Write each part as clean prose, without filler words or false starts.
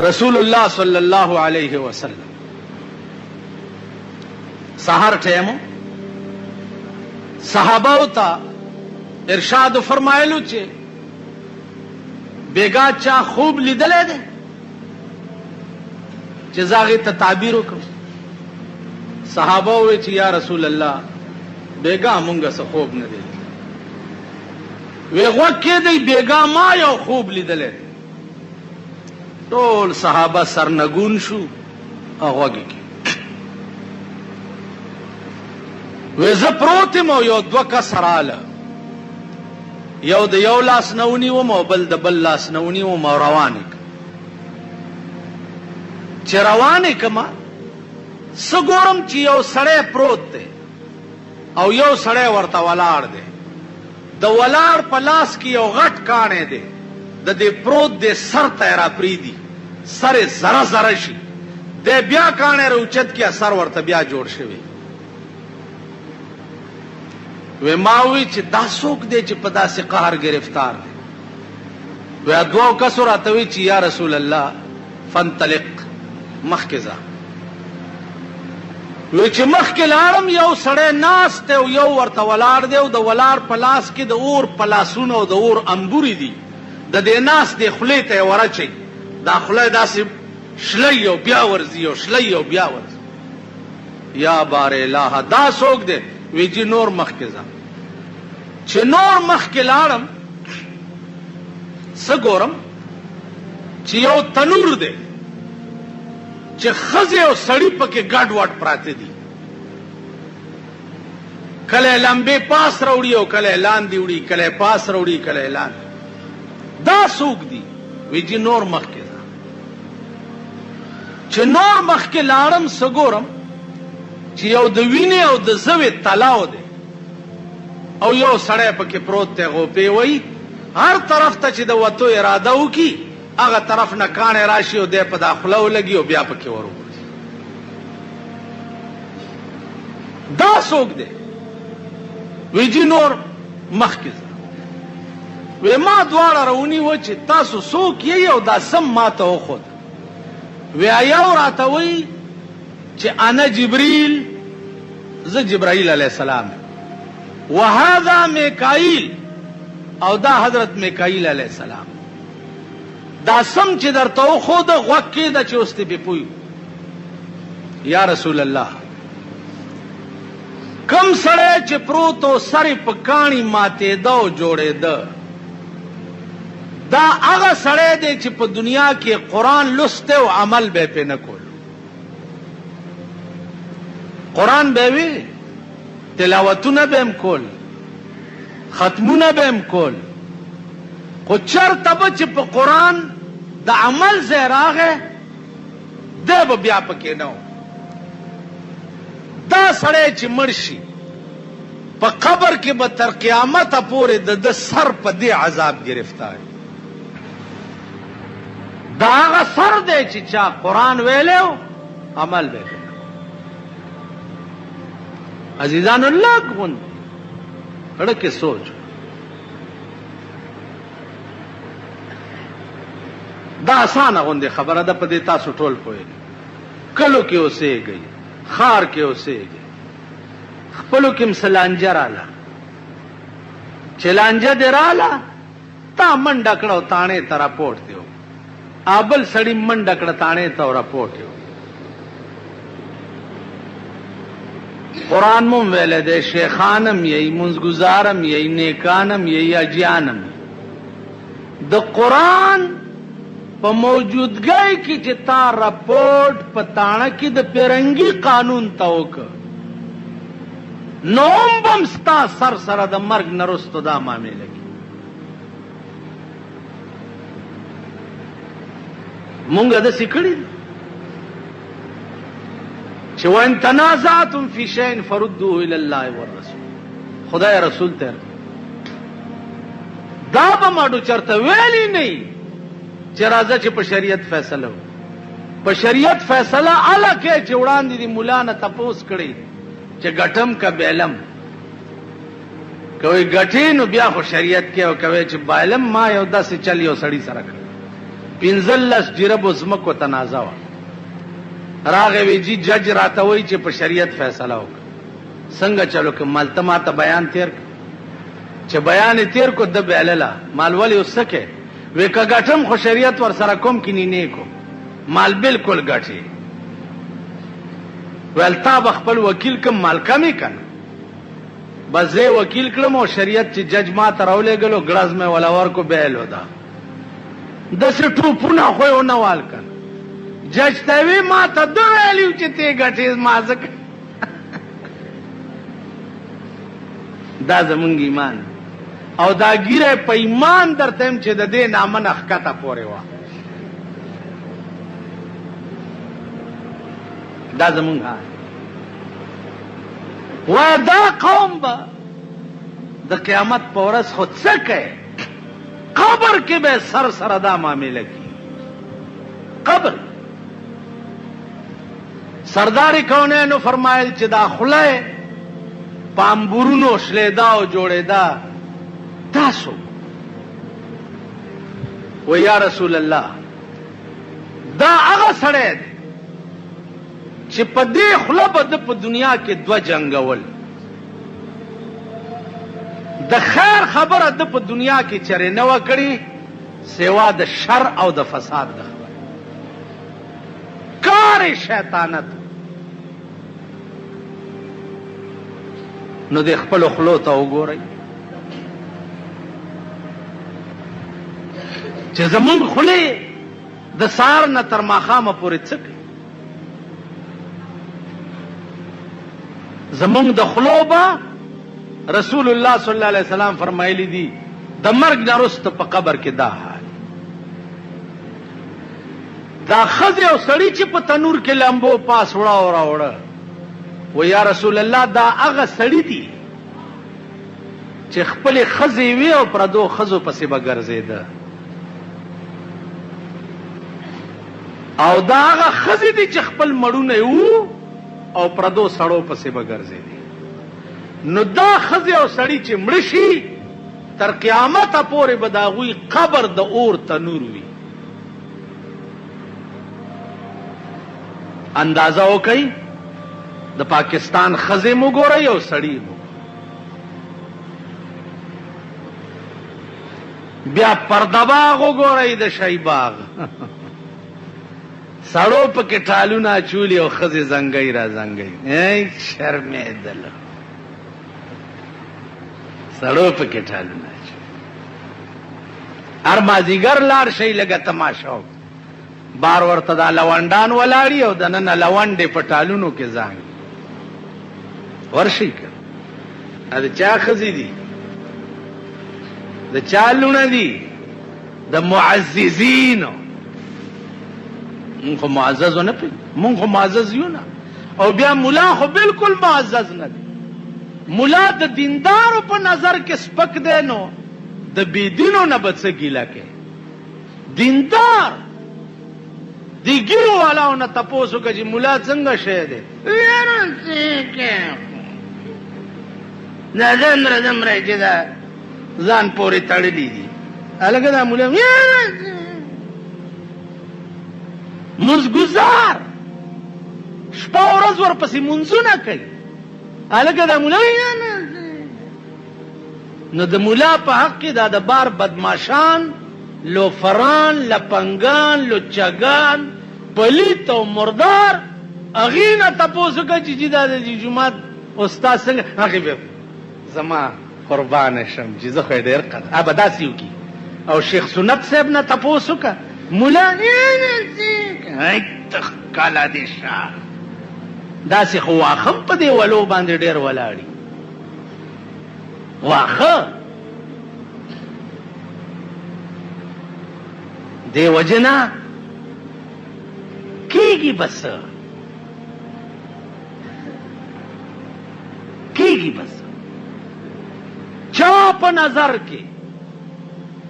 رسول الله صلی الله علیه وسلم سحر ټیمو صحابه ته ارشاد فرمایلو چې بیگا چا خوب لیدلې ده چې زاغه ته تعبیر وکړو. صحابه وی چې یا رسول الله بیگا مونږه څه خوب نه دی وی غوکه دی بیگا ما یو خوب لیدلې. ټول صحابه سرنګون شو هغه کې وی زه پروت مو یو دوه کسراله یو د یو لاس نونی و مو بل د بل لاس نونی و مو روانه چې روانه کما سګورم چې یو سړی پروت دی او یو سړی ورته ولاړ دی. د ولاړ په لاس کې یو غټ کانه دی د دې پروت دی سر ته را پریدي سر زره زره شي د بیا کانه روچت کې اثر ورته بیا جوړ شوی. وی ماوی چې دا څوک دی چې په داسې قهر گرفتار دی. وی دوه کسو راته وی چې یا رسول الله فانطلق مخکې ځه. وی چې مخکې لاړم یو سړی ناست دی او یو ورته ولاړ دی او د ولاړ په لاس کې د اور پلاسونه او د اور انبوري دي د دې ناست دی خولې ته یې ورچوي دا خوله داسې شلی او بیا ورځي او شلی او بیا ورځي. یا بار الہ دا څوک دی؟ وی جی نور مخکې ځه. چې نور مخکې لاړم څه ګورم چې یو تنور دی چې ښځې او سړي پکې ګډ وډ پراته دي کله لمبې پاس راوړي او کله لاندې وړي کله پاس راوړي کله لاندې. دا څوک دي؟ وی جی نور مخکې ځه. چې نور مخکې لاړم څه ګورم چې یو د وینې او د زوی تلاو دی او یو سړی پکې پروت دی غوپې وایي هر طرف ته چې د وتو اراده وکړي هغه طرف نه کاڼی راشي او دی په دا خوله ولګي او بیا پکې ور وګرځي. دا څوک دی؟ وی جي نور مخکې ځه. وی ما دواړه راونیوه چې تاسو څوک یې او دا سم ما ته وښود. وی یو راته وایي چې انا جبریل زه جبرائیل علیہ السلام وهذا میکائیل او دا حضرت میکائیل علیہ السلام. دا سم چې درته وښوده غوږ کېده چې اوس دې پې پوه. یا رسول الله کم سړی چې پروت و سر یې په کاڼي ماتېده او جوړېده دا هغه سړی دی چې په دنیا کې قرآن لسته او عمل به یې پې نه کول. قرآن به وی تلاوتونه به هم کول ختمونه به هم کول خو چرته به چې په قرآن د عمل ځای راغی دی به بیا پکې نه و. دا سړی چې مړ شي په قبر کې به تر قیامته پورې د سر په دې عذاب گرفتار. دا هغه سر دی چې چا قرآن ویلی و عمل به کوي. عزیزان اللہ کون اڑکے سوچ دا آسانه غوندې خبره ده په دې تاسو ټول پوهېږئ. کلو کې اوسېږئ ښار کې اوسېږئ خپلو کې م څه لانجه راله چې لانجه دې راله تا منډه کړه او تاڼې ته راپورټ دی بل سړي منډه کړه تاڼې ته او راپورټ دی. قرآن مم ویلے دے شیخانم یہی منزگزارم یہی نیکانم یہی اجیانم. د قرآن په موجودګۍ کې چې تا رپورټ په تاڼه کې د پیرنګي قانون ته وکړ نو هم بم ستا سر سره د مرګ نه رستو دا معامله کې. مونږ داسې کړي چې وان تنازعتم فی شیء فردوه الی الله والرسول. خدای رسول ته دا به ماډو چرته ویلی نه چې راځه چې په شریعت فیصله په شریعت فیصله اله کې چې وړاندې دی مولا نه تپوس کړي چې ګټم کا بیلم کوي ګټې نو بیا خو شریعت کې او کوي چې بایلم ما یو داسې چل یو سړی سره کړ 15 جربو ځمکو تنازع وه. راغی وی جی جج راته وایي چې په شریعت فیصله وکړه. څنګه چلو که مال ته ماته بیان تیر کړه. چې بیان یې تیر کو ده بهلله مال ولې اوس څه کوې؟ وی که ګټم خو شریعت ورسره کوم کې نینے کو مال بالکل ګټې. ویل تا به خپل وکیل کم مال کمې که نه؟ بس زه وکیل کړم او شریعت چې جج ما ته راولېږلو ګړز مې وله ورکو بهلو ده. داسې ټوپونه خو یې ونه وال که نه. جج ته وی ما ته ده ویلي چې ته ګټې ما ځکه دا زمونږ ایمان او دا ګیره په ایمان درته یم چې د دې نامه نه ښکته پورې وه. دا زمونږ حال وایه دا قوم به د قیامت په ورځ خو څه کوي؟ قبر کې به سر سره دا معامله کي. قبر سردار کونینو فرمایل چې دا خوله په انبورونو شلیدا او جوړېدا تاسو و یا رسول الله دا هغه سړی دی چې په دې خوله به ده په دنیا کې 2 جنګول. د خیر خبره ده په دنیا کې چرې نه وه کړې سوا د شر او د فساد د خبره. کار شیطانت. نو د خپلو خولو ته وګورئ چې زمونږ خولې د سهار نه تر ماښامه پورې څه کوي. زمونږ د خولو به رسول الله صلی الله علیه وسلم فرمایلی دي د مرګ نه وروسته په قبر کې دا حال. دا ښځې او سړي چې په تنور کې لمبو پاس وړه او راوړه و یا رسول الله دا هغه سړي دي چې خپلې ښځې وي او پردو ښځو پسې به ګرځېده. او دا هغه ښځې دي چې خپل مړونه یې وو او پردو سړو پسې به ګرځېدې. نو دا ښځې او سړي چې مړه شي تر قیامته پورې به د هغوی قبر د اور تنور وي. اندازه وکئ د پاکستان ښځې مو ګورئ او سړي مو. بیا پرده باغ وګورئ د شی باغ سړو پکې ټالونه اچولي او ښځې زنګۍ را زنګۍ. شرمېدل سړو پکې ټالونه اچولي. هر مازدیګر لاړ شئ لږه تماشه وکړه. بار ورته دا لونډان ولاړي او دننه لونډې په ټالونو کې زانګي. ورشئ که دا د چا ښځې دي؟ د چا لونه دي؟ د معززینو. مونږ خو معزز نه پوهېږو. مونږ خو معزز یو نه. او بیا ملا خو بالکل معزز نه دی. ملا د دیندارو په نظر کې سپک دی نو د بېدینو نه به څه ګیله کوي. دیندار دی ګیرو والاو نه تپوس وکړه چې ملا څنګه شی دی؟ دا دومره دومره چې دا ځان پورې تړلي دي. هلکه دا ملا مزګزار شپه ورځ ورپسې مونځونه کوي. هلکه دا ملا نو د ملا په حق کې دا د بار بدماشان لوفران لپنګان لچګان پلیت او مردار هغې نه تپوس وکړه چې دا د جومات استاد څنګه هغې به زما قربانه شم چې زه خو یې ډېر قدر به داسې وکړي. او شیخ سنت صاحب نه تپوس وکړه ملا ته ښکلا دې شه داسې خو واښه هم په دې ولو باندې ډېر ولاړي. واښه دې وجې نه کېږي. بس کېږي بس چا په نظر کې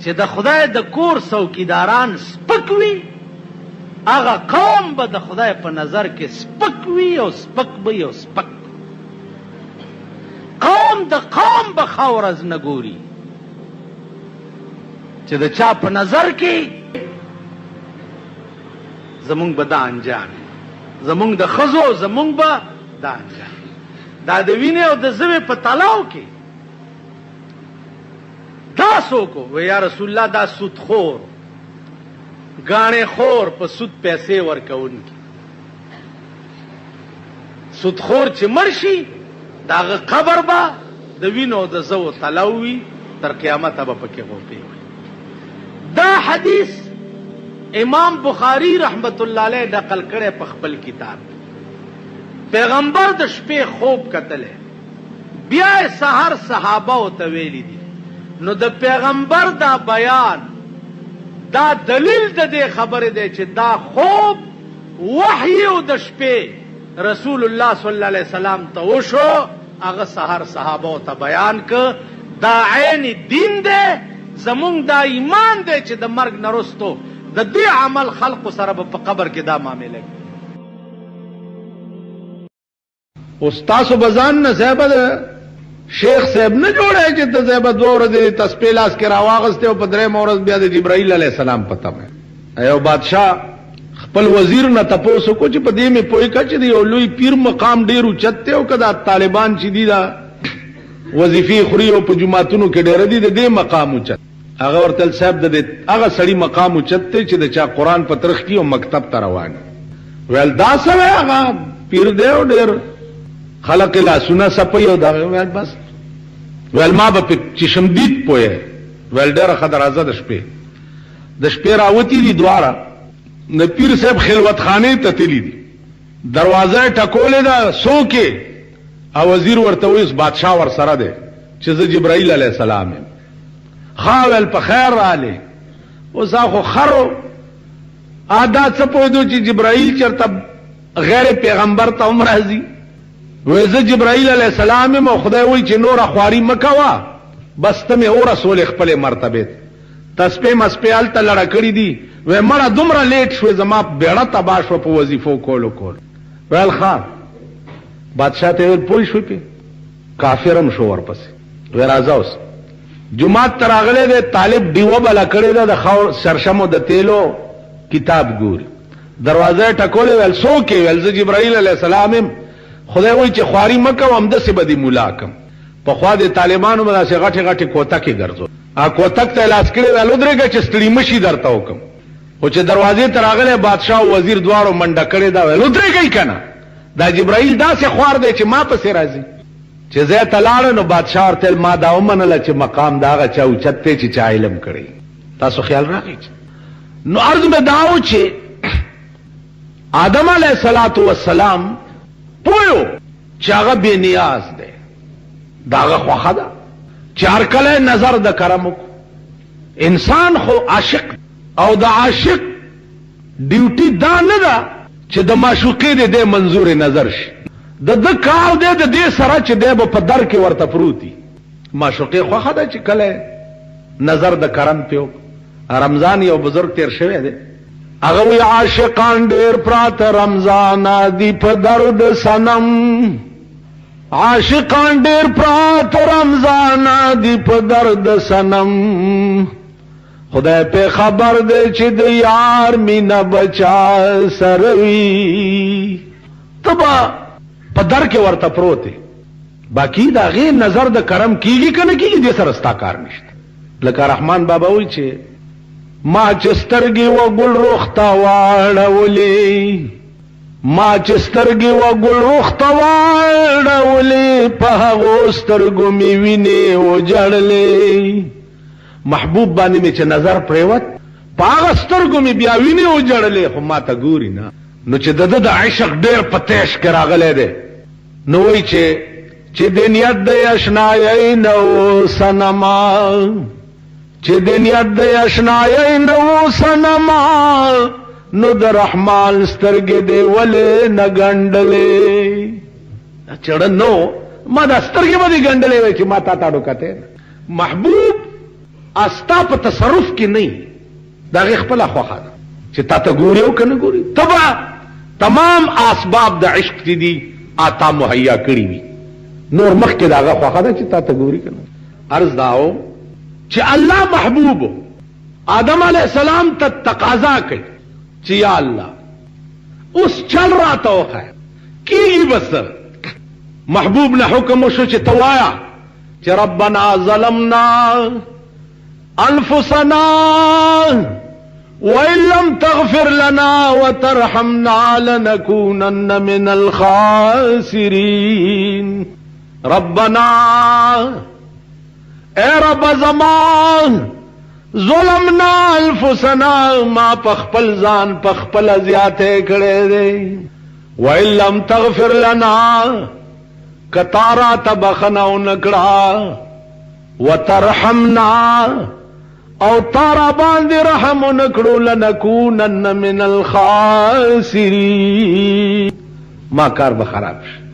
چې د خدای د کور څوکیداران سپک وي هغه قوم به د خدای په نظر کې سپک وي او سپک به او سپک. قوم د قوم به ښه ورځ نه ګوري چې د چا په نظر کې زمونږ به دا انجام زمونږ د ښځو زمونږ به دا انجام دا د وینې او د زوی په تلاو کې دا څوک و یا رسول الله دا سودخور ګاڼې خور په سود پیسې ورکوونکي سودخور چې مړ شي د هغه قبر به د وینو د زو تلاو وي تر قیامته به پکې غوپې وي دا حدیث امام بخاری رحمت الله علیه نقل کړی په خپل کتاب پیغمبر د شپې خوب کتلی بیا یې سحر صحابه ورته ویلي دي نو د پیغمبر دا بیان دا دلیل د دې خبرې دی چې دا خوب وحی او د شپې رسول الله صلی الله علیه وسلم ته وشو هغه سحر صحابه ته بیان ک دا عین دین دی زمونږ دا ایمان دی چې د مرګ نه وروستو د دې عمل خلق سره په قبر کې دا معامله اوس تاسو بزان نه صاحب شیخ صاحب نه جوړه چې ته صاحب 2 ورځې تسبیح لاس کې راواغسته او په 3 ورځ بیا د جبرائیل علیه السلام پته مې ایو بادشاہ خپل وزیر نه تاسو کو چې په دې مې پوي کچ دی او لوی پیر مقام ډیر اوچته او کدا طالبان چې دی دا وظیفې خوري او په جمعاتونو کې ډیر دي د دې مقام اوچت هغه ورته صاحب د هغه سړی مقام اوچته چې د چا قران په ترخ کې او مکتب ته روان ول دا سره هغه پیر دی او ډیر خلق لا سنا سپي او دا ول بس ول ما به چشمدید پوي ول ډیر خطر آزاد شپې د شپې راوتی دي دواره نه پیر صاحب خلوت خانه ته تللی دي دروازه ټکولې دا سو کې او وزیر ورته ویس بادشاہ ور سره ده چې ز جبرائیل علیه السلام خاول په خیر رااله او زاخو خرو عادت څه پوهدو چې جبرائیل چرته غیر پیغمبر ته عمر ازي وې ز جبرائیل علیه السلام مو خدای وای چې نور خواري مکوا بس ته مې او رسول خپل مرتبه تسبیح مسپیال ته لړ کړی دي وې مړه دومره لیټ شو زما بیړه تبا شو په وظیفو کولو ویل خان بادشاہ ته پوي شو کې کافرم شو ورپسې وې راځه اوس جمعه تراغله دې طالب دیو بلا کړی دا د خور سرشمو د تیلو کتاب ګوري دروازه ټکولې ول سو کې ول جبرائیل علیه السلام خدای وای چې خواري مکه هم د سبدي ملاکم په خوا د طالبانو مداسه غټه غټه کوتا کې ګرځو ا کوتک ته لاس کړي ول درګه چې ستړي مشي درته حکم او چې دروازې تراغله بادشاہ او وزیر دواړو منډه کړي دا ول درګه کنه دا جبرائیل دا سه خوار دی چې ما پسې راځي چې زه تلاړ نو بادشاہ ورته ما دا ومنل چې مقام داغه چا اوچته چې چا علم کړي تاسو خیال راغی نو عرض مې داو چې آدم علیه السلام پویو چې هغه بے نیاز دی داغه خوخه ده چې هر کله نظر د کرم انسان خو عاشق او د عاشق ډیوټي دا نه ده چې د معشوقې د منظور نظر شي د کار د دې سره چې د په در کې ورته پروتي معشوقې خوخه ده چې کله نظر د کرم پیو رمضان یو بزرگ تیر شوی دی هغه وی عاشقان ډیر پرات رمضان دی په درد سنم عاشقان ډیر پرات رمضان دی په درد سنم خدای په خبر دی چې د یار مینا بچا سروي تبا په در کې ورته پروت باقی دا غیر نظر د کرم کیږي کنه کیږي د سره ستا کار نشته لکه رحمان بابا وی چې ما چسترګي و ګل روختا واړولې ما چسترګي و ګل روختا واړولې په هغه سترګو می ویني و جړلې محبوب باندې می چې نظر پریوت په هغه سترګو می بیا ویني و جړلې خو ما ته ګوري نه نو چې د عشق ډېر پتیش کراغله ده نو وی چې دنیا د آشنای نو سنما چې دنیا د آشنای نو سنما نو د رحمان سترګې دی ولې نه ګنډلې چړ نو ما د سترګې باندې ګنډلې وای چې ما تا تاړو کته محبوب استا په تصرف کې نه دا خپل خوخه چې تا ته ګوري او کنه ګوري تبا تمام اسباب د عشق دي آتا مهیا کړی وي نور مخکې داغه خوخه ده چې تا ته ګوري کنه عرض داو چې الله محبوب آدم علیہ السلام ته تقاضا کوي چې یا الله اوس چل راته وخایا کیږي بسر محبوب نه حکم وشو چې توایا چې ربنا ظلمنا انفسنا وان لم تغفر لنا وترحمنا لنكونن من الخاسرين ربنا اے رب زمان ظلمنا انفسنا ما پخپل ځان پخپل زیاته کړي دي وان لم تغفر لنا کتارا تبخنا نکړه وترحمنا او تارا باندې رحم نکړو لنكونن من الخاسرين ما کار به خراب شي